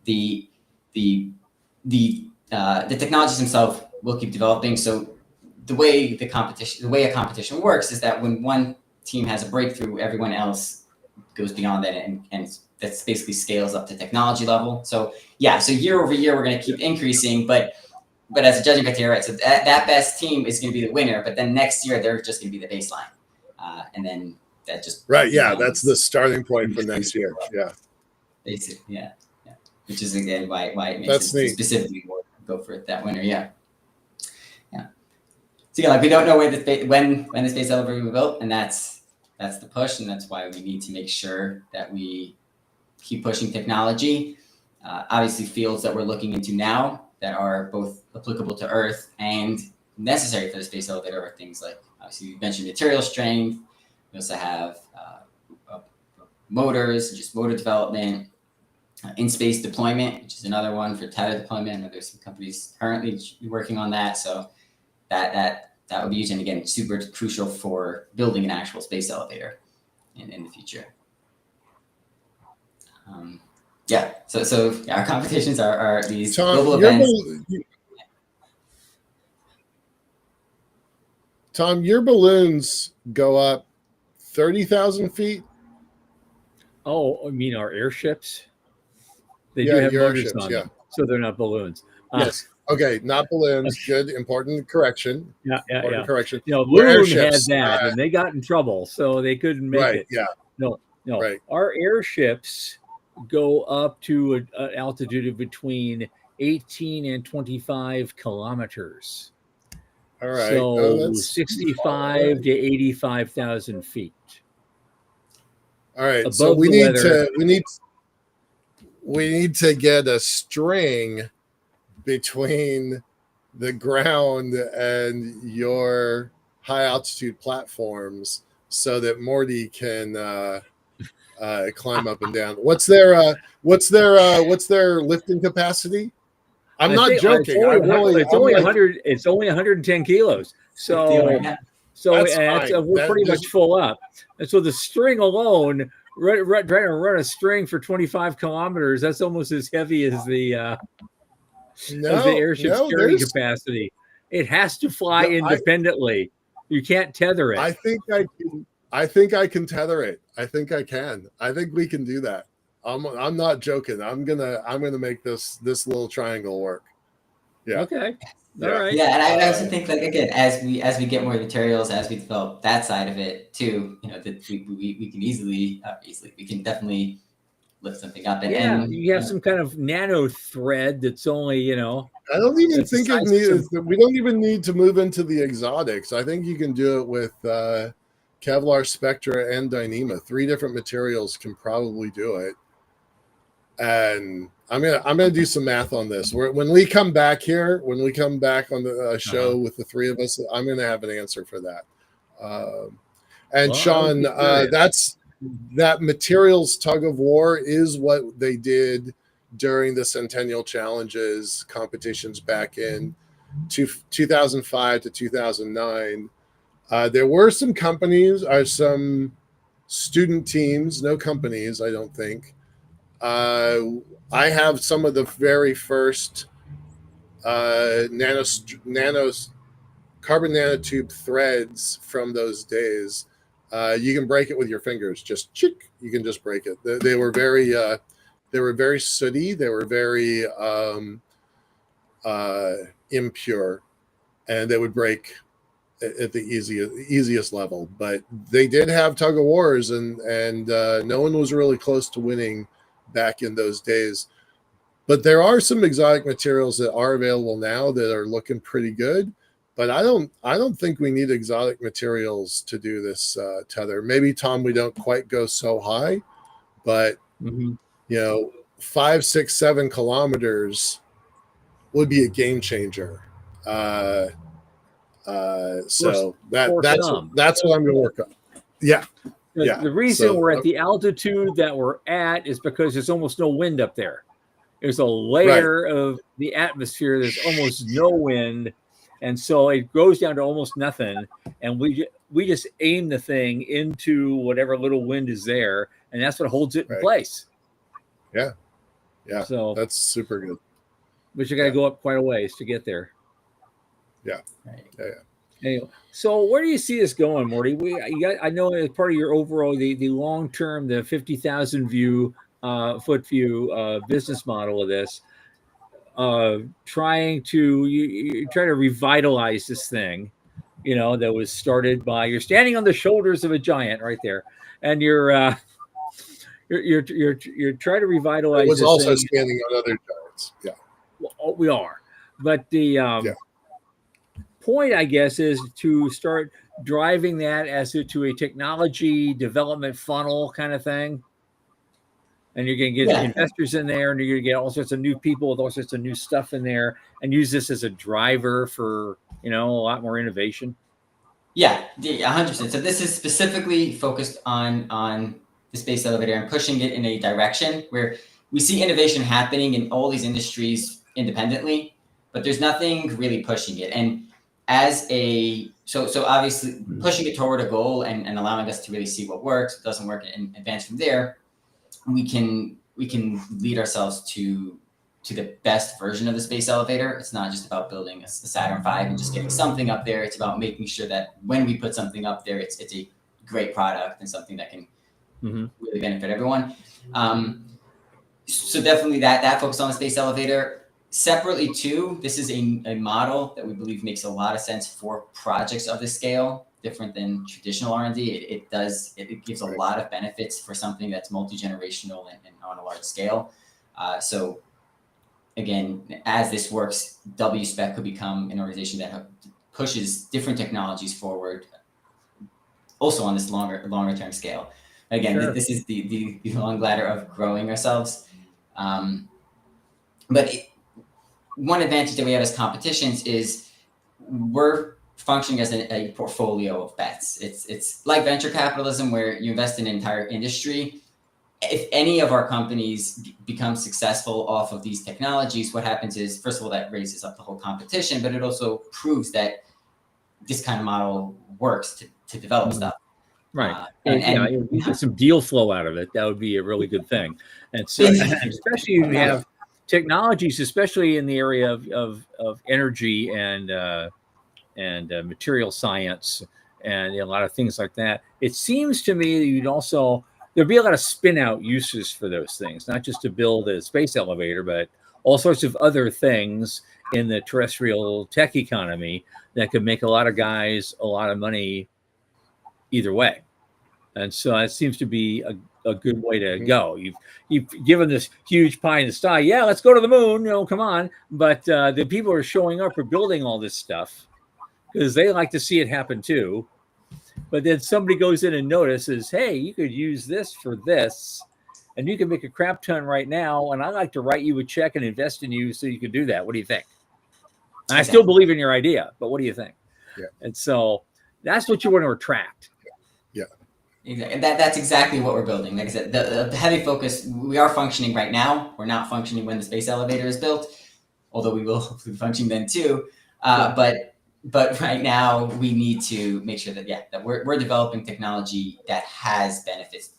the technologies themselves will keep developing. So the way a competition works is that when one team has a breakthrough, everyone else goes beyond that, and that's basically scales up to technology level. So so year over year we're going to keep increasing, but as a judging criteria, right? So that best team is going to be the winner, but then next year they're just going to be the baseline, and then that just that's the starting point for next year. Yeah, basically, which is again why it makes it specifically go for that winner. Yeah. So we don't know when the space elevator will be built, and that's the push, and that's why we need to make sure that we keep pushing technology. Obviously, fields that we're looking into now that are both applicable to Earth and necessary for the space elevator are things like, obviously, we mentioned material strength. We also have motors, just motor development, in-space deployment, which is another one for tether deployment. I know there's some companies currently working on that, so that would be used, and again, super crucial for building an actual space elevator in the future. So our competitions are these global events. Tom, your balloons go up 30,000 feet? Oh, I mean our airships? They do have motors on them, so they're not balloons. Yes. Okay, not balloons. Good, important correction. Correction. Loon had that, and they got in trouble, so they couldn't make it. Yeah. No. Right. Our airships go up to an altitude of between 18 and 25 kilometers. All right. So 65 to 85,000 feet. All right. So we need to get a string between the ground and your high altitude platforms so that Mordy can climb up and down. What's their lifting capacity? I'm not joking. It's only 110 kilos. So So That's fine. we're pretty much full up. And so the string alone, trying to run a string for 25 kilometers, that's almost as heavy as the airship's carrying capacity. It has to fly independently. You can't tether it. I think I can tether it. I think I can. I think we can do that. I'm not joking. I'm gonna make this little triangle work. Yeah. Okay. Yeah. All right. Yeah, and I also think, like, again, as we get more materials, as we develop that side of it too, you know, that we can definitely lift something up. And you have some kind of nano thread that's only, you know. I don't even think we don't even need to move into the exotics. I think you can do it with Kevlar, Spectra, and Dyneema. 3 different materials can probably do it. And I'm gonna do some math on this. When we come back here, when we come back on the show with the 3 of us, I'm gonna have an answer for that. And Sean, that materials tug of war is what they did during the Centennial Challenges competitions back in 2005 to 2009. There were some companies, or some student teams, no companies, I don't think. I have some of the very first carbon nanotube threads from those days. You can break it with your fingers. Just chick, you can just break it. They were very sooty. They were very impure, and they would break at the easiest level. But they did have tug of wars, and no one was really close to winning back in those days. But there are some exotic materials that are available now that are looking pretty good. But I don't think we need exotic materials to do this tether. Maybe, Tom, we don't quite go so high, but you know, 5, 6, 7 kilometers would be a game changer. So that's what I'm going to work on. Yeah. The reason we're at the altitude that we're at is because there's almost no wind up there. There's a layer of the atmosphere. There's almost no wind. And so it goes down to almost nothing. And we just aim the thing into whatever little wind is there. And that's what holds it in place. Yeah. Yeah. So that's super good. But you got to go up quite a ways to get there. Yeah. Yeah. Anyway, so where do you see this going, Morty? I know as part of your overall, the long term, the 50,000 foot view business model of this, trying to try to revitalize this thing, you know, that was started by, you're standing on the shoulders of a giant right there, and you're trying to revitalize. I was also standing on other giants. Yeah, well, we are, but the point, I guess, is to start driving that as to a technology development funnel kind of thing. And you're going to get investors in there, and you're going to get all sorts of new people with all sorts of new stuff in there, and use this as a driver for, you know, a lot more innovation. Yeah, 100%. So this is specifically focused on the space elevator and pushing it in a direction where we see innovation happening in all these industries independently, but there's nothing really pushing it. And so obviously pushing it toward a goal and allowing us to really see what works, doesn't work, and advance from there, we can lead ourselves to the best version of the space elevator. It's not just about building a Saturn V and just getting something up there. It's about making sure that when we put something up there, it's a great product and something that can really benefit everyone. So definitely that focus on the space elevator. Separately too, this is a model that we believe makes a lot of sense for projects of this scale, different than traditional R&D. It gives a lot of benefits for something that's multi-generational and on a large scale. So again, as this works, WSPEC could become an organization that pushes different technologies forward, also on this longer term scale. Again, this is the long ladder of growing ourselves. But one advantage that we have as competitions is we're functioning as a portfolio of bets. It's like venture capitalism, where you invest in an entire industry. If any of our companies become successful off of these technologies, what happens is, first of all, that raises up the whole competition, but it also proves that this kind of model works to develop stuff. Right. And you get some deal flow out of it. That would be a really good thing. And so, especially if you have technologies, especially in the area of energy and material science and a lot of things like that. It seems to me that there'd be a lot of spin out uses for those things, not just to build a space elevator, but all sorts of other things in the terrestrial tech economy that could make a lot of guys a lot of money either way. And so it seems to be a good way to go. You've given this huge pie in the sky. Yeah, let's go to the moon. Come on. But the people are showing up for building all this stuff because they like to see it happen too. But then somebody goes in and notices, hey, you could use this for this, and you can make a crap ton right now. And I'd like to write you a check and invest in you so you can do that. What do you think? And I still believe in your idea, but what do you think? Yeah. And so that's what you want to attract. Yeah. Exactly. That's exactly what we're building. Like I said, the heavy focus, we are functioning right now. We're not functioning when the space elevator is built, although we will hopefully function then too. But right now we need to make sure that we're developing technology that has benefits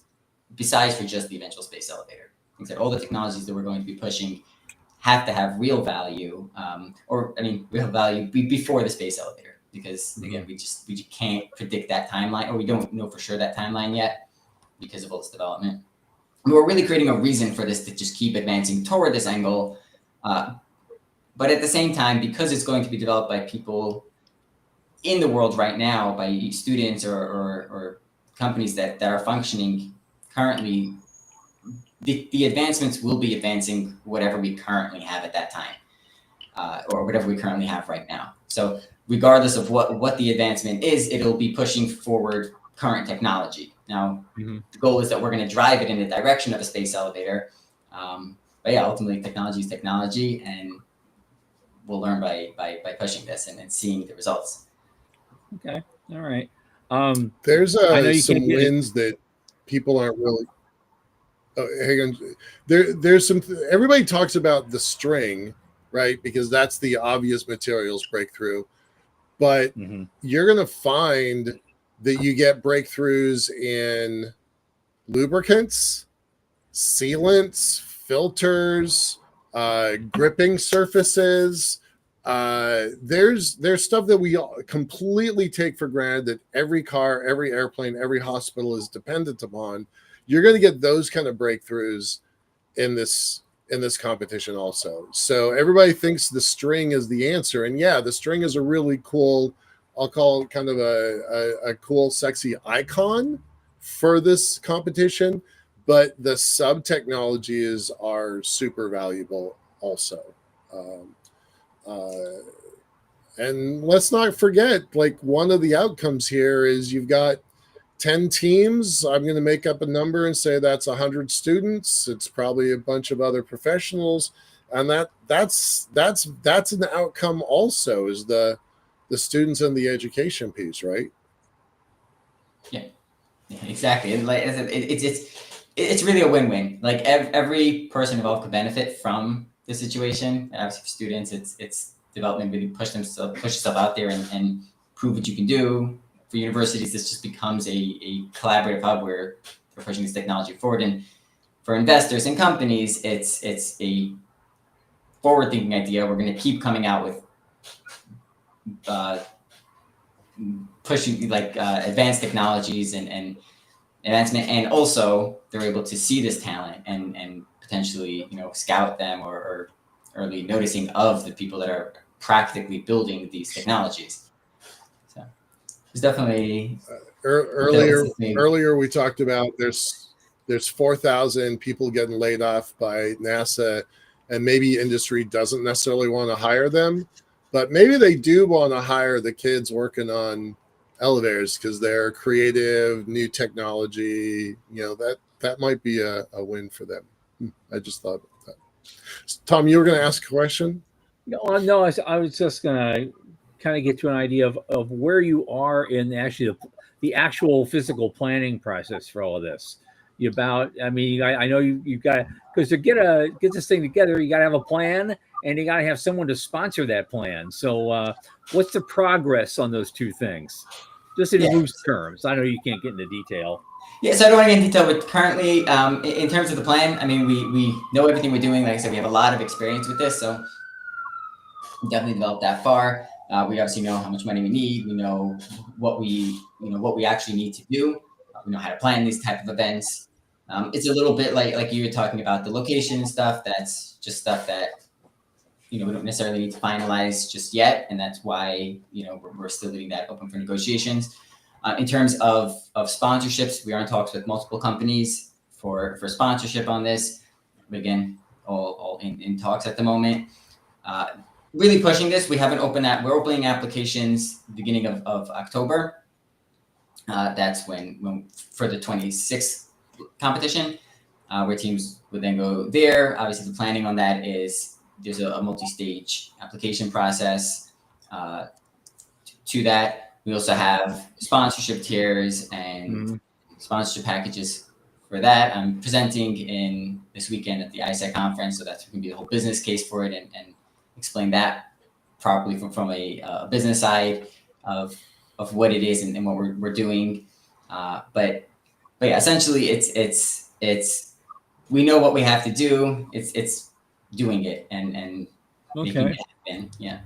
besides for just the eventual space elevator. Like I said, all the technologies that we're going to be pushing have to have real value, real value before the space elevator. Because again, we just can't predict that timeline, or we don't know for sure that timeline yet because of all this development. We're really creating a reason for this to just keep advancing toward this angle. But at the same time, because it's going to be developed by people in the world right now, by students or companies that are functioning currently, the advancements will be advancing whatever we currently have at that time, or whatever we currently have right now. So regardless of what the advancement is, it'll be pushing forward current technology. Now, the goal is that we're going to drive it in the direction of a space elevator. But yeah, ultimately technology is technology, and we'll learn by pushing this and seeing the results. Okay. All right. There's some wins that people aren't really. Oh, hang on. There's some. Everybody talks about the string, right? Because that's the obvious materials breakthrough. But you're going to find that you get breakthroughs in lubricants, sealants, filters, gripping surfaces. There's stuff that we completely take for granted that every car, every airplane, every hospital is dependent upon. You're going to get those kind of breakthroughs in this competition also. So everybody thinks the string is the answer. And yeah, the string is a really cool, I'll call it kind of a cool, sexy icon for this competition. But the sub technologies are super valuable also. And let's not forget, like, one of the outcomes here is you've got 10 teams. I'm going to make up a number and say that's 100 students. It's probably a bunch of other professionals, and that's an outcome also, is the students and the education piece, right? Yeah, exactly. And like it's really a win-win. Like every person involved could benefit from the situation. Obviously, for students, it's development, really push yourself out there and prove what you can do. For universities, this just becomes a collaborative hub where we're pushing this technology forward. And for investors and companies, it's a forward-thinking idea. We're going to keep coming out with pushing advanced technologies and advancement, and also they're able to see this talent and potentially scout them or early noticing of the people that are practically building these technologies. It's definitely earlier we talked about there's 4,000 people getting laid off by NASA, and maybe industry doesn't necessarily want to hire them, but maybe they do want to hire the kids working on elevators because they're creative, new technology. That might be a win for them. I just thought about that. Tom, you were going to ask a question? No, I was just going to kind of get to an idea of where you are in actually the actual physical planning process for all of this. I know you've got, because to get this thing together, you got to have a plan, and you got to have someone to sponsor that plan. So, what's the progress on those two things? Just in loose terms. I know you can't get into detail. Yeah, so I don't want to get into detail, but currently, in terms of the plan, I mean, we know everything we're doing. Like I said, we have a lot of experience with this, so we definitely developed that far. We obviously know how much money we need. We know what we actually need to do. We know how to plan these type of events. It's a little bit like you were talking about the location stuff. That's just stuff that we don't necessarily need to finalize just yet, and that's why we're still leaving that open for negotiations. In terms of sponsorships, we are in talks with multiple companies for sponsorship on this. But again, all in talks at the moment. Really pushing this. We're opening applications beginning of October. That's when for the 26th competition, where teams would then go there. Obviously, the planning on that is there's a multi-stage application process to that. We also have sponsorship tiers and sponsorship packages for that. I'm presenting in this weekend at the ISEC conference, so that's going to be the whole business case for it and explain that properly from a business side of what it is and what we're doing. But yeah, essentially it's we know what we have to do. It's doing it and making it happen. Yeah.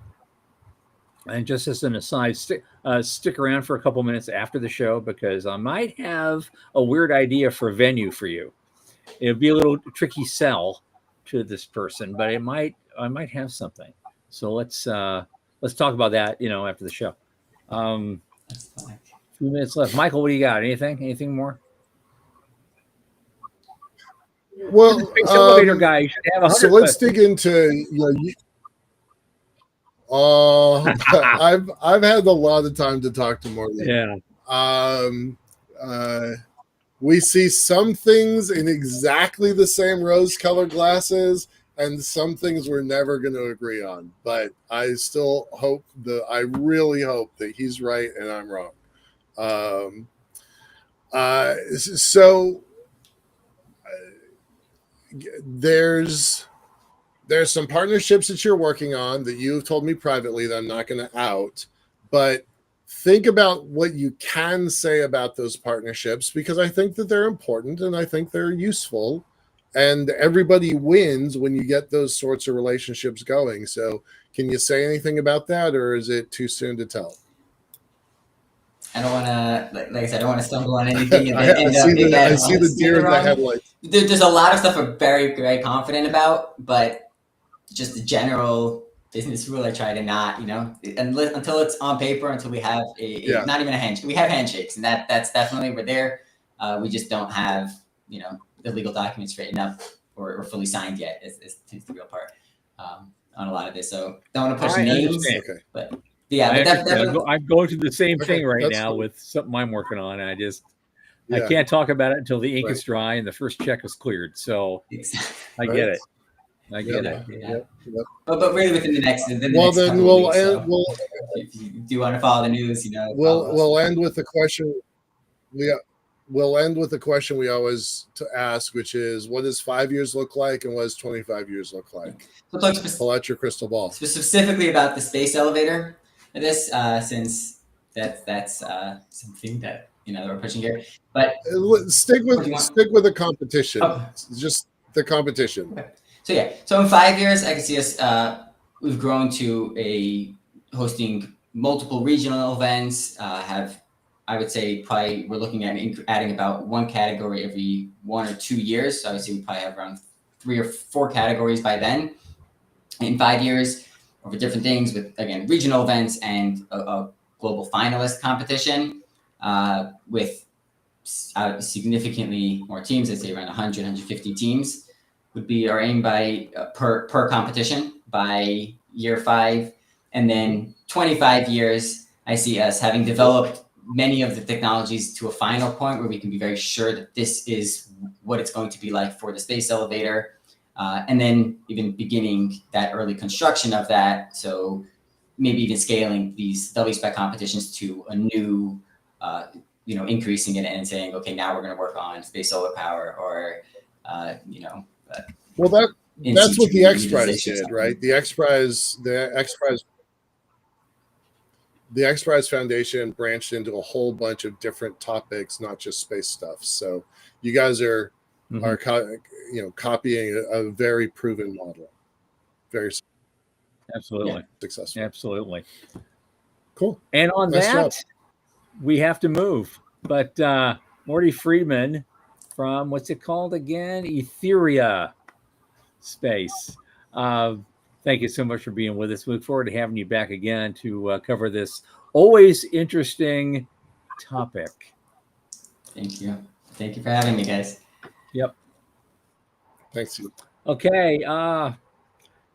And just as an aside, stick around for a couple minutes after the show, because I might have a weird idea for a venue for you. It'll be a little tricky sell to this person, but I might have something. So let's talk about that, after the show. A few minutes left. Michael, what do you got? Anything more? Well, elevator guy, you should have 100 so let's dig into I've had a lot of time to talk to Mordy. Yeah. We see some things in exactly the same rose-colored glasses, and some things we're never going to agree on. But I still I really hope that he's right and I'm wrong. So there's some partnerships that you're working on that you've told me privately that I'm not going to out, but think about what you can say about those partnerships, because I think that they're important and I think they're useful, and everybody wins when you get those sorts of relationships going. So can you say anything about that, or is it too soon to tell? I don't want to, like I said, I don't want to stumble on anything. I see the deer in the headlights. There's a lot of stuff I'm very, very confident about, but just the general business rule, I try to not, until it's on paper, until we have not even a handshake. We have handshakes, and that's definitely, we're there. We just don't have, the legal documents written up or fully signed yet. Is the real part on a lot of this. So don't want to push names, but yeah, but I'm going through the same thing right now with something I'm working on. I can't talk about it until the ink is dry and the first check is cleared. So I get it. I get it. Yep. But really within the next. If you do want to follow the news, we'll end with the question. We'll end with the question we always ask, which is, what does 5 years look like, and what does 25 years look like? Pull out your crystal ball. Specifically about the space elevator. This, since that's something that we're pushing here, but stick with the competition. Just the competition. Okay. So in 5 years, I can see us. We've grown to hosting multiple regional events. I would say probably we're looking at adding about one category every 1 or 2 years. So I would say we probably have around 3 or 4 categories by then. In 5 years, over different things with, again, regional events and a global finalist competition with significantly more teams. I'd say around 100, 150 teams would be our aim by per competition by year 5. And then 25 years, I see us having developed many of the technologies to a final point where we can be very sure that this is what it's going to be like for the space elevator. And then even beginning that early construction of that. So maybe even scaling these WSPEC competitions to a new, increasing it and saying, okay, now we're going to work on space solar power or, Well, That's what the X Prize utilization did, something. right? The X Prize Foundation branched into a whole bunch of different topics, not just space stuff. So you guys are copying a very proven model, very Absolutely. successful. Absolutely. Cool. And on Nice that, job. we have to move. But Mordy Friedman from, what's it called again? Etheria Space. Thank you so much for being with us. We look forward to having you back again to cover this always interesting topic. Thank you. Thank you for having me, guys. Yep. Thanks. Okay.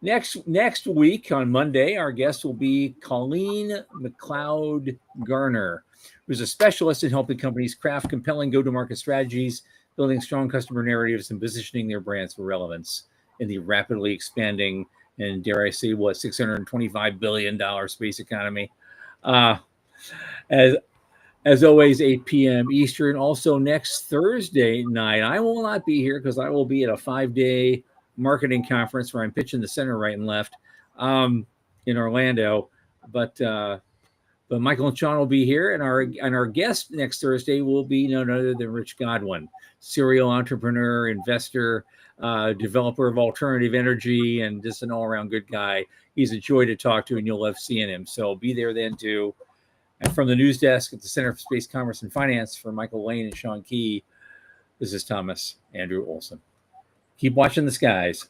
Next week on Monday, our guest will be Colleen McLeod Garner, who's a specialist in helping companies craft compelling go-to-market strategies, building strong customer narratives, and positioning their brands for relevance in the rapidly expanding and, dare I say, $625 billion space economy. As always, 8 p.m. Eastern. Also, next Thursday night, I will not be here because I will be at a 5-day marketing conference where I'm pitching the center right and left in Orlando. But Michael and Sean will be here, and our guest next Thursday will be none other than Rich Godwin, serial entrepreneur, investor, developer of alternative energy, and just an all-around good guy. He's a joy to talk to, and you'll love seeing him. So be there then too. And from the news desk at the Center for Space Commerce and Finance for Michael Lane and Sean Key, this is Thomas Andrew Olson. Keep watching the skies.